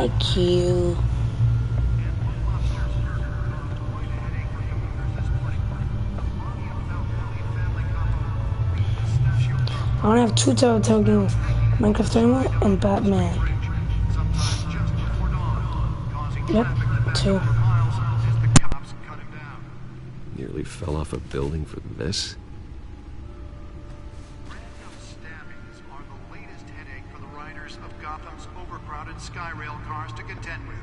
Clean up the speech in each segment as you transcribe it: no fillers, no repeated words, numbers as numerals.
IQ. I want to have 2 Telltale games, Minecraft 31 and Batman. Yep, 2. Nearly fell off a building for this. Random stabbings are the latest headache for the riders of Gotham's overcrowded Skyrail cars to contend with.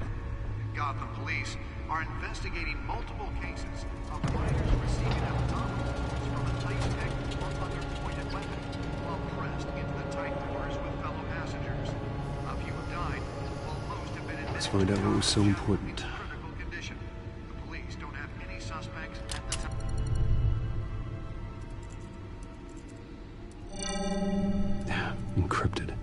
Gotham police are investigating multiple cases of riders receiving abdominal wounds from a tight-tech or other pointed weapon while pressed into the tight quarters with fellow passengers. A few have died, while most have been admitted. Let's find out what was so important. In critical condition. The police don't have any suspects at the time. Encrypted.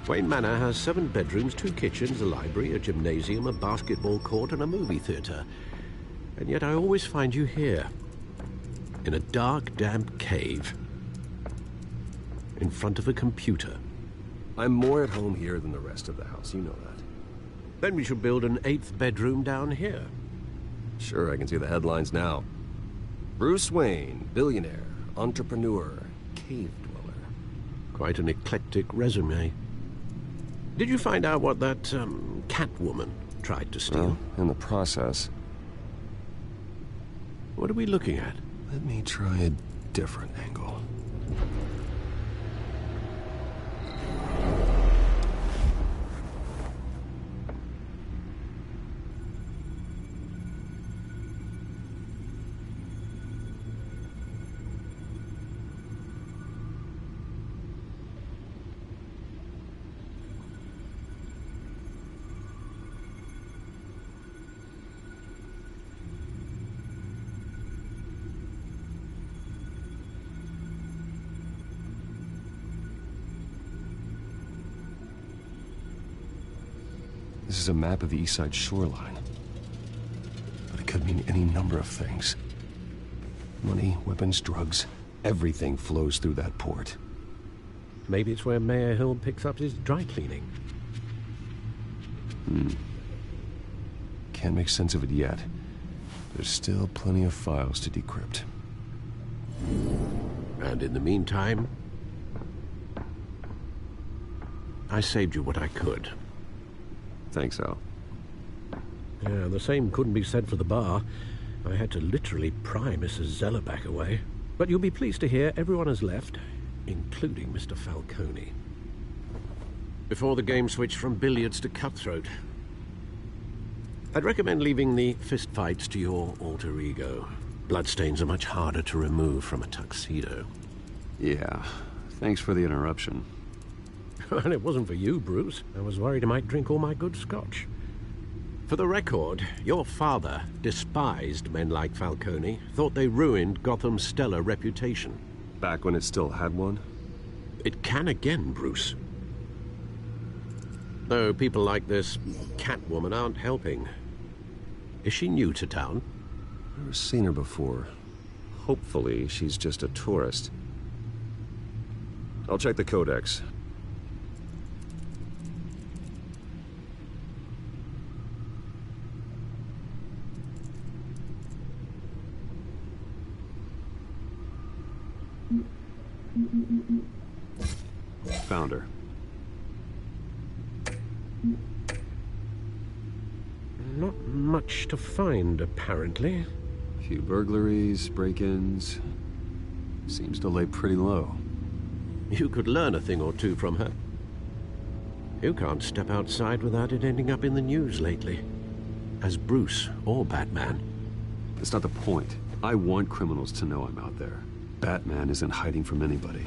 Wayne Manor has 7 bedrooms, 2 kitchens, a library, a gymnasium, a basketball court, and a movie theatre. And yet I always find you here, in a dark, damp cave, in front of a computer. I'm more at home here than the rest of the house, you know that. Then we should build an 8th bedroom down here. Sure, I can see the headlines now. Bruce Wayne, billionaire, entrepreneur, cave dweller. Quite an eclectic resume. Did you find out what that, Catwoman tried to steal? Well, in the process. What are we looking at? Let me try a different angle. This is a map of the East Side shoreline. But it could mean any number of things. Money, weapons, drugs, everything flows through that port. Maybe it's where Mayor Hill picks up his dry cleaning. Can't make sense of it yet. There's still plenty of files to decrypt. And in the meantime, I saved you what I could. Thanks, Al. Yeah, the same couldn't be said for the bar. I had to literally pry Mrs. Zellerback away. But you'll be pleased to hear everyone has left, including Mr. Falcone. Before the game switched from billiards to cutthroat. I'd recommend leaving the fistfights to your alter ego. Bloodstains are much harder to remove from a tuxedo. Yeah, thanks for the interruption. And it wasn't for you, Bruce. I was worried I might drink all my good scotch. For the record, your father despised men like Falcone, thought they ruined Gotham's stellar reputation. Back when it still had one? It can again, Bruce. Though people like this Catwoman aren't helping. Is she new to town? Never seen her before. Hopefully, she's just a tourist. I'll check the codex. Found her. Not much to find, apparently. Few burglaries, break-ins. Seems to lay pretty low. You could learn a thing or two from her. You can't step outside without it ending up in the news lately. As Bruce or Batman. That's not the point. I want criminals to know I'm out there. Batman isn't hiding from anybody.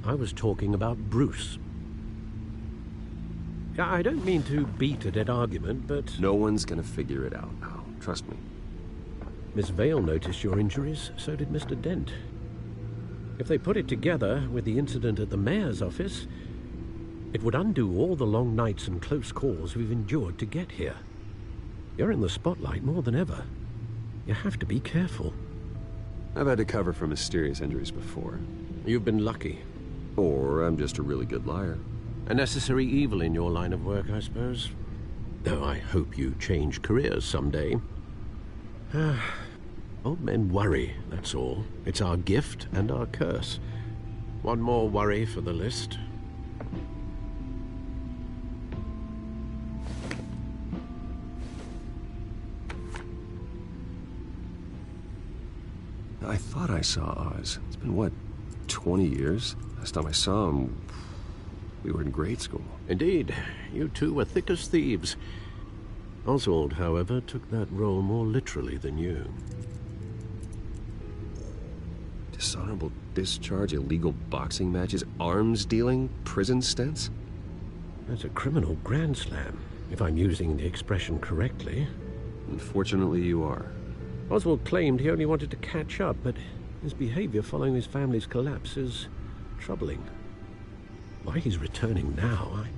I was talking about Bruce. I don't mean to beat a dead argument, but... No one's gonna figure it out now. Trust me. Miss Vale noticed your injuries, so did Mr. Dent. If they put it together with the incident at the mayor's office, it would undo all the long nights and close calls we've endured to get here. You're in the spotlight more than ever. You have to be careful. I've had to cover for mysterious injuries before. You've been lucky. Or I'm just a really good liar. A necessary evil in your line of work, I suppose. Though I hope you change careers someday. Old men worry, that's all. It's our gift and our curse. One more worry for the list. I thought I saw Oz. It's been, what, 20 years? Last time I saw him, we were in grade school. Indeed, you two were thick as thieves. Oswald, however, took that role more literally than you. Dishonorable discharge, illegal boxing matches, arms dealing, prison stints? That's a criminal grand slam, if I'm using the expression correctly. Unfortunately, you are. Oswald claimed he only wanted to catch up, but his behavior following his family's collapse is troubling. Why he's returning now, I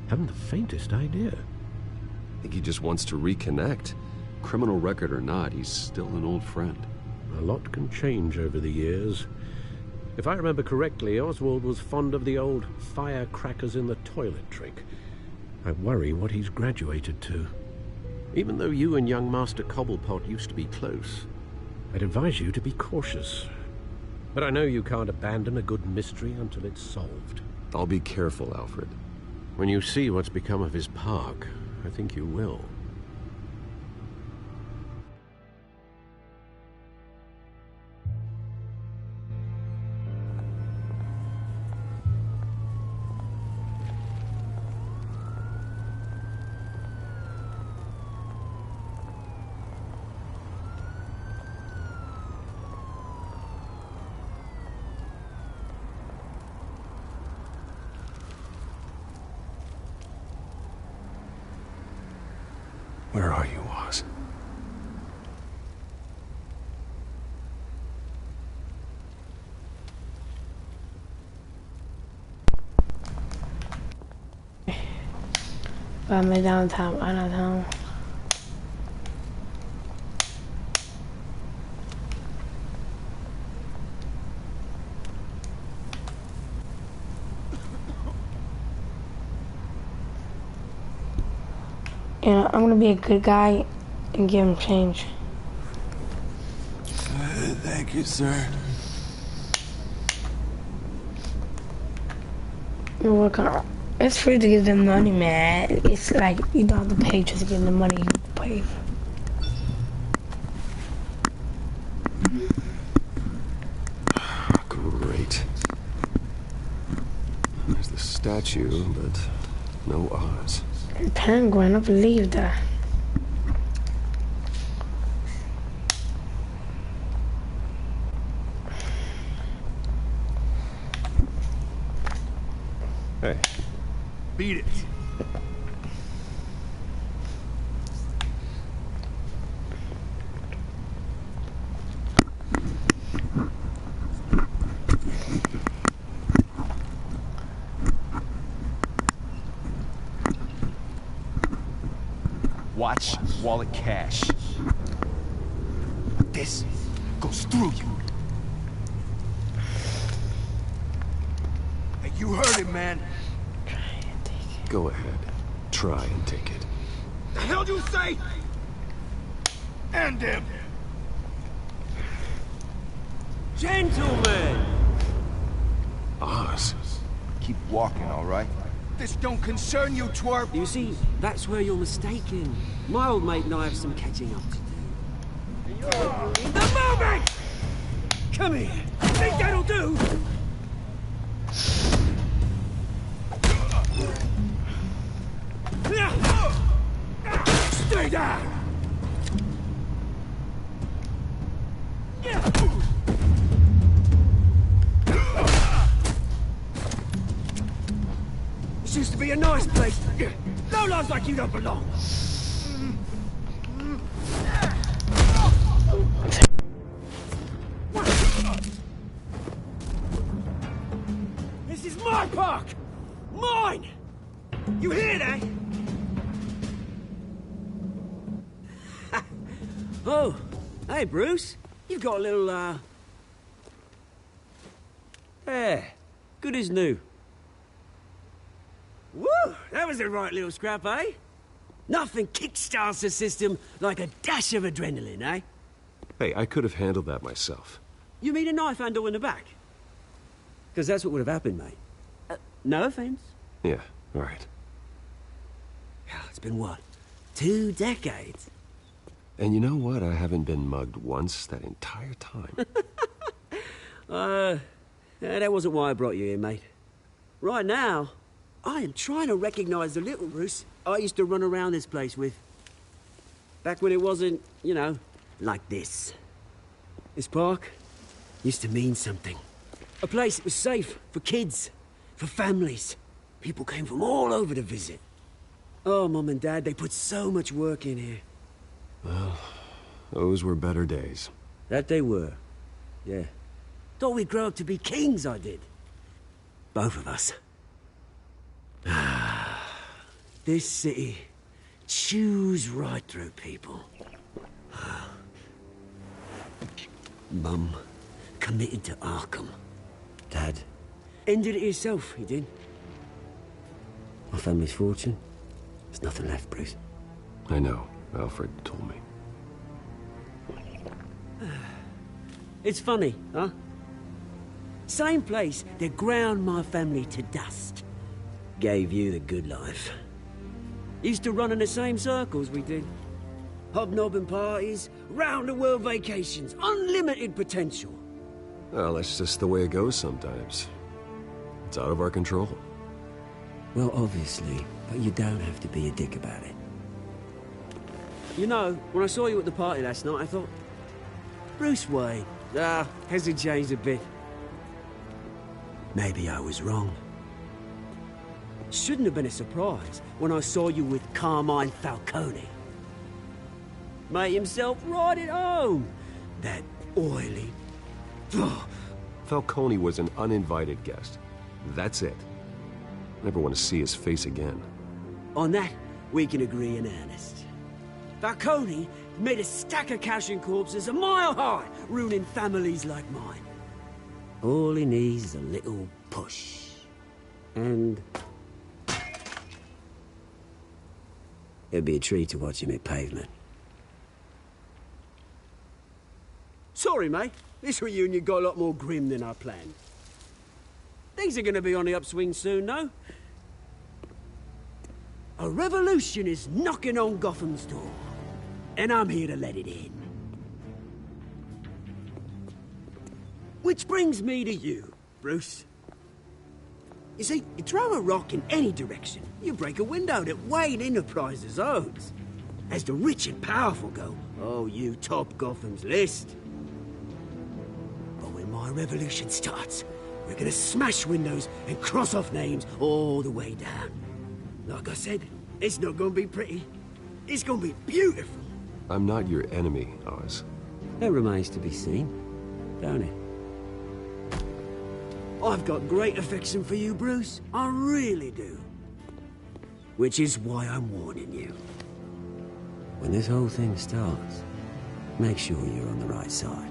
haven't the faintest idea. I think he just wants to reconnect. Criminal record or not, he's still an old friend. A lot can change over the years. If I remember correctly, Oswald was fond of the old firecrackers in the toilet trick. I worry what he's graduated to. Even though you and young Master Cobblepot used to be close, I'd advise you to be cautious. But I know you can't abandon a good mystery until it's solved. I'll be careful, Alfred. When you see what's become of his park, I think you will. Where are you, Oz? I'm downtown, out of town. You know, I'm gonna be a good guy and give him change. Thank you, sir. You're welcome. It's free to give them money, man. It's like you don't have to pay just to give them money. You pay. Great. There's the statue, but no Oz. Penguin, I believe that. Hey. Beat it. Watch wallet cash. This goes through you. Hey, you heard it, man. Go ahead. Try and take it. The hell you say? End him. Gentlemen! Oz. Keep walking, all right? This don't concern you, twerp. You see, that's where you're mistaken. My old mate and I have some catching up to do. The moment! Come here. Think that'll do? Stay down! This used to be a nice place. No lives like you don't belong. This is my park! Mine! You hear that? Oh, hey Bruce. You've got a little, Yeah, good as new. was a right little scrap, eh? Nothing kickstarts the system like a dash of adrenaline, eh? Hey, I could have handled that myself. You mean a knife handle in the back? Because that's what would have happened, mate. No offense. Yeah, all right. It's been what? 2 decades? And you know what? I haven't been mugged once that entire time. That wasn't why I brought you here, mate. Right now, I am trying to recognize the little Bruce I used to run around this place with. Back when it wasn't, you know, like this. This park used to mean something. A place that was safe for kids, for families. People came from all over to visit. Oh, Mum and Dad, they put so much work in here. Well, those were better days. That they were. Yeah. Thought we'd grow up to be kings, I did. Both of us. This city chews right through people. Mum committed to Arkham. Dad ended it himself, he did. My family's fortune. There's nothing left, Bruce. I know. Alfred told me. It's funny, huh? Same place that ground my family to dust. Gave you the good life. Used to run in the same circles we did. Hobnobbing parties, round-the-world vacations, unlimited potential. Well, that's just the way it goes sometimes. It's out of our control. Well, obviously, but you don't have to be a dick about it. You know, when I saw you at the party last night, I thought, Bruce Wayne, hasn't changed a bit. Maybe I was wrong. Shouldn't have been a surprise when I saw you with Carmine Falcone. Made himself right at home. That oily... Falcone was an uninvited guest. That's it. Never want to see his face again. On that, we can agree in earnest. Falcone made a stack of cash and corpses a mile high, ruining families like mine. All he needs is a little push. And... it'd be a treat to watch him hit pavement. Sorry, mate. This reunion got a lot more grim than I planned. Things are gonna be on the upswing soon, no? A revolution is knocking on Gotham's door. And I'm here to let it in. Which brings me to you, Bruce. You see, you throw a rock in any direction, you break a window that Wayne Enterprises owns. As the rich and powerful go, oh, you top Gotham's list. But when my revolution starts, we're gonna smash windows and cross off names all the way down. Like I said, it's not gonna be pretty. It's gonna be beautiful. I'm not your enemy, Oz. That remains to be seen, don't it? I've got great affection for you, Bruce. I really do. Which is why I'm warning you. When this whole thing starts, make sure you're on the right side.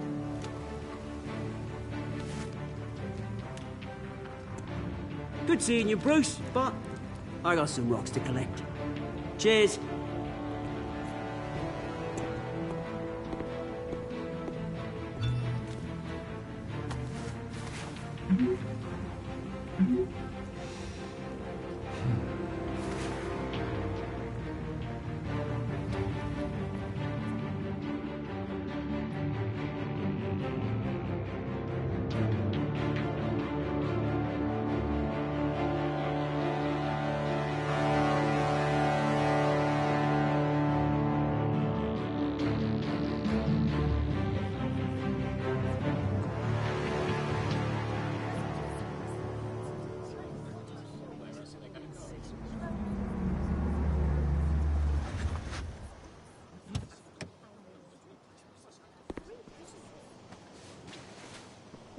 Good seeing you, Bruce, but I got some rocks to collect. Cheers.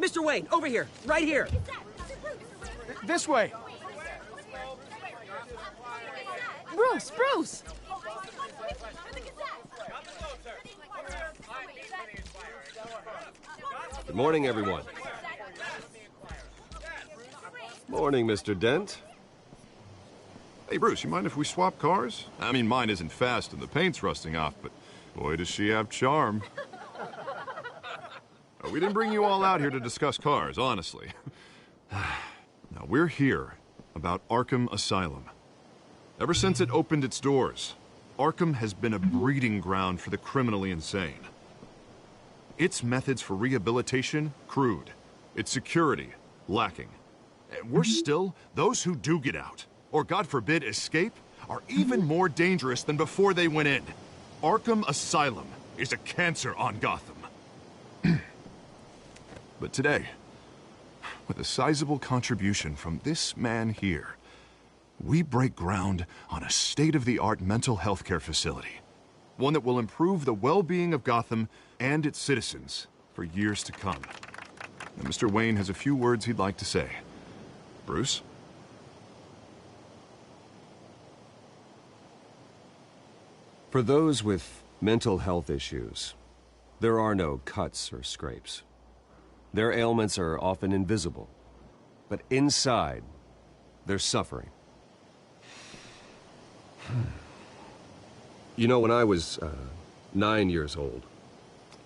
Mr. Wayne, over here, right here. This way. Bruce, Bruce! Good morning, everyone. Morning, Mr. Dent. Hey, Bruce, you mind if we swap cars? I mean, mine isn't fast and the paint's rusting off, but boy, does she have charm. We didn't bring you all out here to discuss cars, honestly. Now, we're here about Arkham Asylum. Ever since it opened its doors, Arkham has been a breeding ground for the criminally insane. Its methods for rehabilitation, crude. Its security, lacking. And worse still, those who do get out, or God forbid escape, are even more dangerous than before they went in. Arkham Asylum is a cancer on Gotham. But today, with a sizable contribution from this man here, we break ground on a state-of-the-art mental health care facility. One that will improve the well-being of Gotham and its citizens for years to come. Now, Mr. Wayne has a few words he'd like to say. Bruce? For those with mental health issues, there are no cuts or scrapes. Their ailments are often invisible, but inside, they're suffering. You know, when I was 9 years old,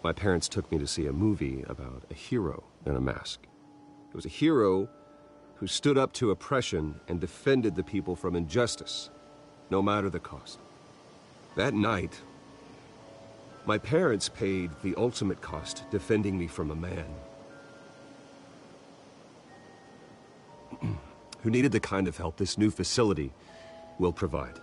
my parents took me to see a movie about a hero in a mask. It was a hero who stood up to oppression and defended the people from injustice, no matter the cost. That night, my parents paid the ultimate cost defending me from a man who needed the kind of help this new facility will provide.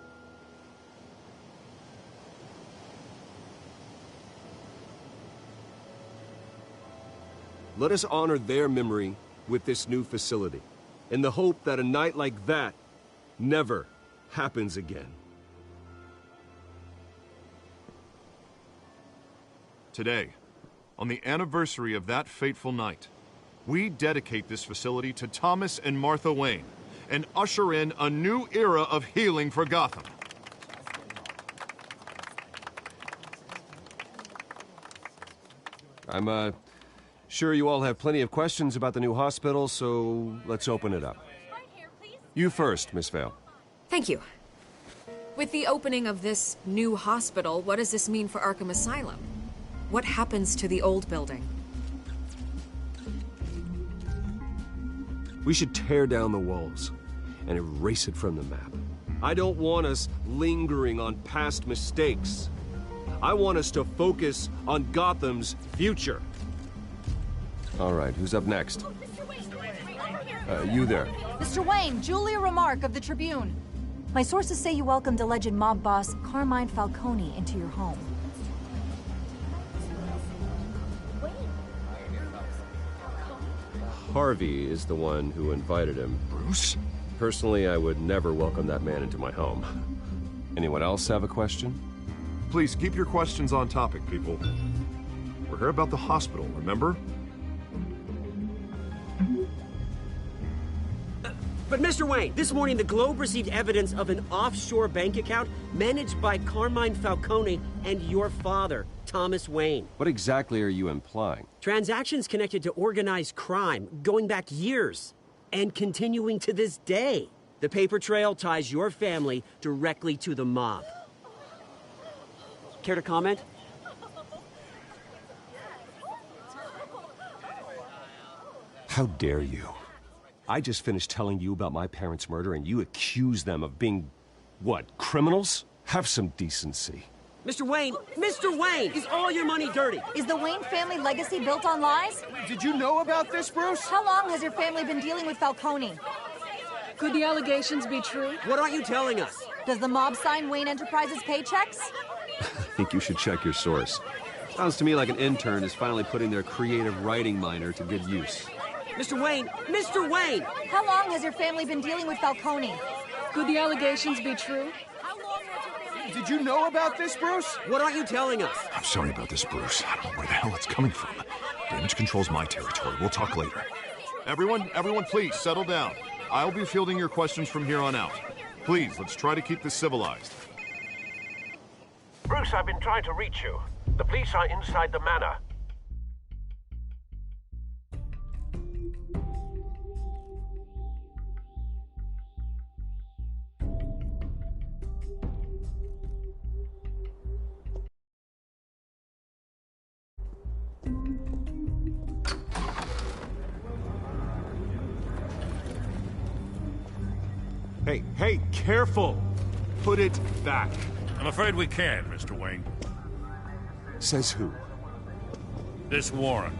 Let us honor their memory with this new facility, in the hope that a night like that never happens again. Today, on the anniversary of that fateful night, we dedicate this facility to Thomas and Martha Wayne and usher in a new era of healing for Gotham. I'm sure you all have plenty of questions about the new hospital, so let's open it up. You first, Miss Vale. Thank you. With the opening of this new hospital, what does this mean for Arkham Asylum? What happens to the old building? We should tear down the walls and erase it from the map. I don't want us lingering on past mistakes. I want us to focus on Gotham's future. All right, who's up next? You there. Mr. Wayne, Julia Remark of the Tribune. My sources say you welcomed alleged mob boss Carmine Falcone into your home. Harvey is the one who invited him. Bruce? Personally, I would never welcome that man into my home. Anyone else have a question? Please keep your questions on topic, people. We're here about the hospital, remember? But Mr. Wayne, this morning the Globe received evidence of an offshore bank account managed by Carmine Falcone and your father, Thomas Wayne. What exactly are you implying? Transactions connected to organized crime going back years and continuing to this day. The paper trail ties your family directly to the mob. Care to comment? How dare you? I just finished telling you about my parents' murder and you accuse them of being, what, criminals? Have some decency. Mr. Wayne, is all your money dirty? Is the Wayne family legacy built on lies? Did you know about this, Bruce? How long has your family been dealing with Falcone? Could the allegations be true? What aren't you telling us? Does the mob sign Wayne Enterprises paychecks? I think you should check your source. Sounds to me like an intern is finally putting their creative writing minor to good use. Mr. Wayne! How long has your family been dealing with Falcone? Could the allegations be true? Did you know about this, Bruce? What aren't you telling us? I'm sorry about this, Bruce. I don't know where the hell it's coming from. Damage control's my territory. We'll talk later. Everyone, please, settle down. I'll be fielding your questions from here on out. Please, let's try to keep this civilized. Bruce, I've been trying to reach you. The police are inside the manor. Hey, careful! Put it back. I'm afraid we can't, Mr. Wayne. Says who? This warrant.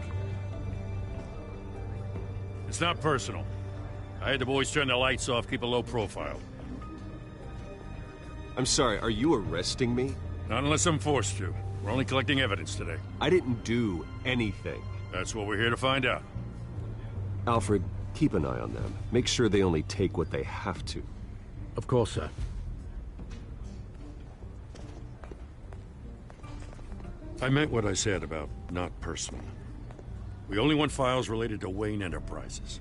It's not personal. I had the boys turn the lights off, keep a low profile. I'm sorry, are you arresting me? Not unless I'm forced to. We're only collecting evidence today. I didn't do anything. That's what we're here to find out. Alfred, keep an eye on them. Make sure they only take what they have to. Of course, sir. I meant what I said about not personal. We only want files related to Wayne Enterprises.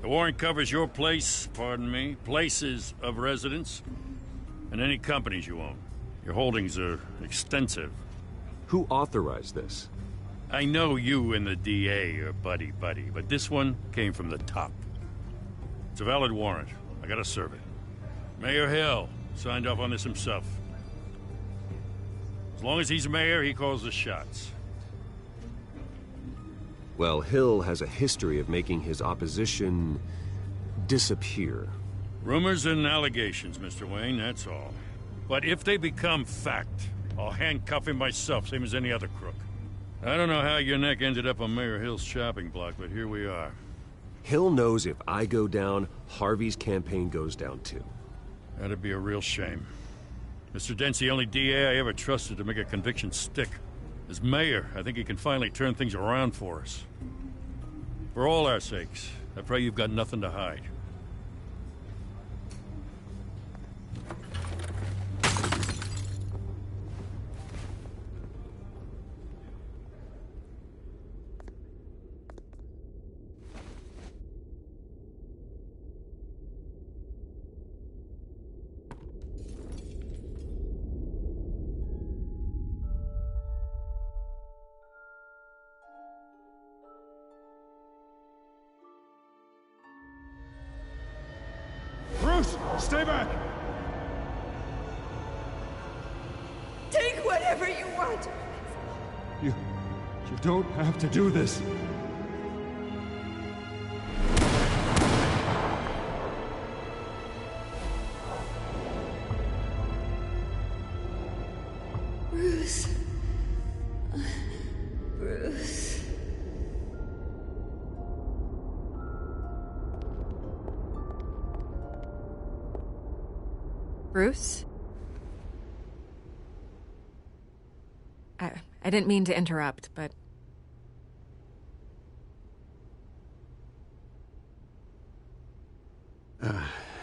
The warrant covers your place, pardon me, places of residence, and any companies you own. Your holdings are extensive. Who authorized this? I know you and the DA are buddy-buddy, but this one came from the top. It's a valid warrant. I gotta serve it. Mayor Hill signed off on this himself. As long as he's mayor, he calls the shots. Well, Hill has a history of making his opposition disappear. Rumors and allegations, Mr. Wayne, that's all. But if they become fact, I'll handcuff him myself, same as any other crook. I don't know how your neck ended up on Mayor Hill's chopping block, but here we are. Hill knows if I go down, Harvey's campaign goes down too. That'd be a real shame. Mr. Dent's the only DA I ever trusted to make a conviction stick. As mayor, I think he can finally turn things around for us. For all our sakes, I pray you've got nothing to hide. Bruce, stay back! Take whatever you want! You don't have to do this. Bruce. Bruce. Bruce? I didn't mean to interrupt, but...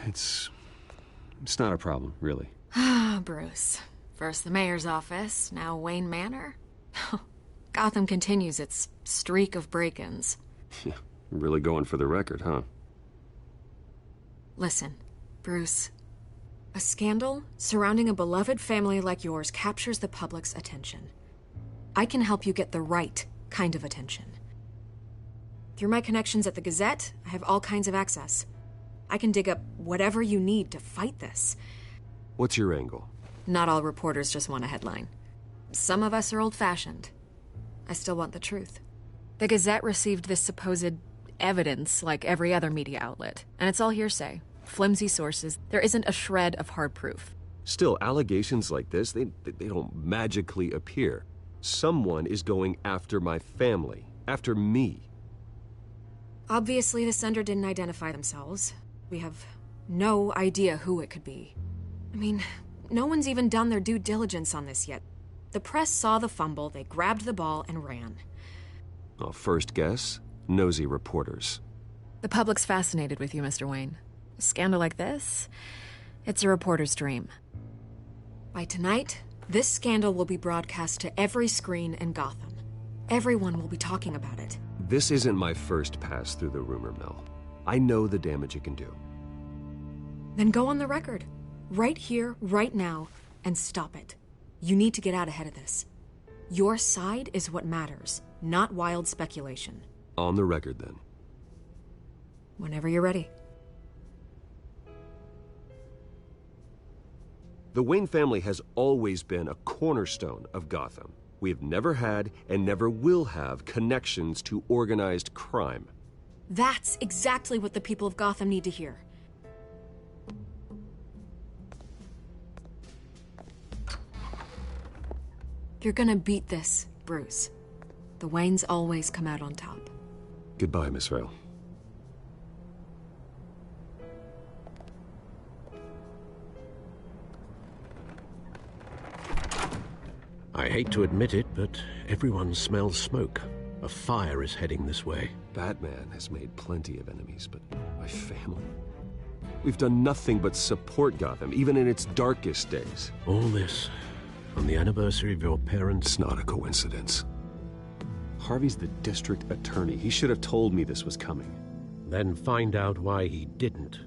It's not a problem, really. Ah, Bruce. First the mayor's office, now Wayne Manor. Gotham continues its streak of break-ins. Yeah, really going for the record, huh? Listen, Bruce. A scandal surrounding a beloved family like yours captures the public's attention. I can help you get the right kind of attention. Through my connections at the Gazette, I have all kinds of access. I can dig up whatever you need to fight this. What's your angle? Not all reporters just want a headline. Some of us are old-fashioned. I still want the truth. The Gazette received this supposed evidence like every other media outlet, and it's all hearsay. Flimsy sources. There isn't a shred of hard proof. Still, allegations like this, they don't magically appear. Someone is going after my family, after me. Obviously, the sender didn't identify themselves. We have no idea who it could be. I mean, no one's even done their due diligence on this yet. The press saw the fumble, they grabbed the ball and ran. Well, first guess, nosy reporters. The public's fascinated with you, Mr. Wayne. A scandal like this, it's a reporter's dream. By tonight, this scandal will be broadcast to every screen in Gotham. Everyone will be talking about it. This isn't my first pass through the rumor mill. I know the damage it can do. Then go on the record. Right here, right now, and stop it. You need to get out ahead of this. Your side is what matters, not wild speculation. On the record, then. Whenever you're ready. The Wayne family has always been a cornerstone of Gotham. We have never had and never will have connections to organized crime. That's exactly what the people of Gotham need to hear. You're gonna beat this, Bruce. The Waynes always come out on top. Goodbye, Miss Vale. I hate to admit it, but everyone smells smoke. A fire is heading this way. Batman has made plenty of enemies, but my family... We've done nothing but support Gotham, even in its darkest days. All this on the anniversary of your parents'... It's not a coincidence. Harvey's the district attorney. He should have told me this was coming. Then find out why he didn't.